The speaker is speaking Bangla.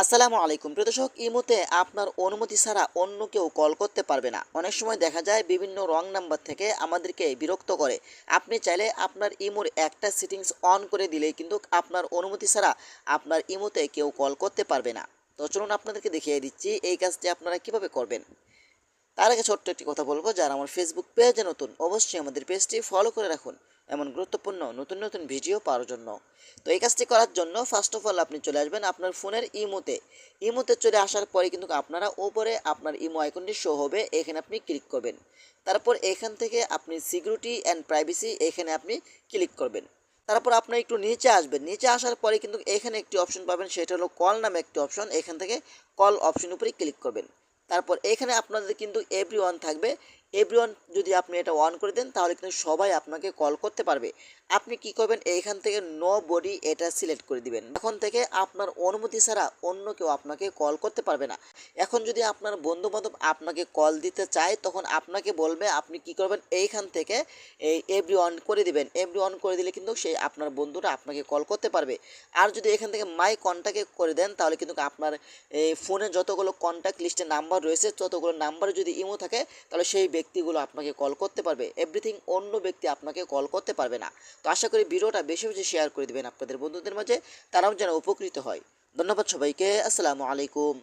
আসসালামু আলাইকুম প্রিয় দর্শক, ইমোতে আপনার অনুমতি ছাড়া অন্য কেউ কল করতে পারবে না। অনেক সময় দেখা যায় বিভিন্ন রং নাম্বার থেকে আমাদেরকে বিরক্ত করে। আপনি চাইলে আপনার ইমোর একটা সেটিংস অন করে দিলেই কিন্তু আপনার অনুমতি ছাড়া আপনার ইমোতে কেউ কল করতে পারবে না। তো চলুন আপনাদেরকে দেখিয়ে দিচ্ছি এই কাজটি আপনারা কিভাবে করবেন। তার আগে ছোট্ট একটি কথা বলবো, যারা আমার ফেসবুক পেজে নতুন অবশ্যই আমাদের পেজটি ফলো করে রাখুন এমন গুরুত্বপূর্ণ নতুন নতুন ভিডিও পাওয়ার জন্য। তো এই কাজটি করার জন্য ফার্স্ট অফ অল আপনি চলে আসবেন আপনার ফোনের ইমোতে চলে আসার পরে কিন্তু আপনারা ওপরে আপনার ইমো আইকনটি শো হবে, এখানে আপনি ক্লিক করবেন। তারপর এখান থেকে আপনি সিকিউরিটি অ্যান্ড প্রাইভেসি এখানে আপনি ক্লিক করবেন। তারপর আপনার একটু নিচে আসবেন, নিচে আসার পরে কিন্তু এখানে একটি অপশন পাবেন, সেটা হলো কল নামে একটি অপশন। এখান থেকে কল অপশন উপরে ক্লিক করবেন। তারপর এখানে আপনাদের কিন্তু এভরিওয়ান থাকবে। এভরিওয়ান যদি আপনি এটা অন করে দেন তাহলে কিন্তু সবাই আপনাকে কল করতে পারবে। আপনি কি করবেন, এইখান থেকে নো বডি এটা সিলেক্ট করে দিবেন। এখন থেকে আপনার অনুমতি ছাড়া অন্য কেউ আপনাকে কল করতে পারবে না। এখন যদি আপনার বন্ধু বান্ধব আপনাকে কল দিতে চায় তখন আপনাকে বলবে, আপনি কি করবেন, এইখান থেকে এই এভরি অন করে দিবেন। এভরি অন করে দিলে কিন্তু সেই আপনার বন্ধুরা আপনাকে কল করতে পারবে। আর যদি এখান থেকে মাই কন্ট্যাক্টে করে দেন তাহলে কিন্তু আপনার এই ফোনে যতগুলো কন্ট্যাক্ট লিস্টে নাম্বার রয়েছে ততগুলো নাম্বারে যদি ইমো থাকে তাহলে সেই ব্যক্তিগুলো আপনাকে কল করতে পারবে। এভরিথিং অন্য ব্যক্তি আপনাকে কল করতে পারবে না। তো আশা করি ভিডিওটা বেশি বেশি শেয়ার করে দেবেন আপনাদের বন্ধুদের মাঝে, তারাও যেন উপকৃত হয়। ধন্যবাদ সবাইকে। আসসালামু আলাইকুম।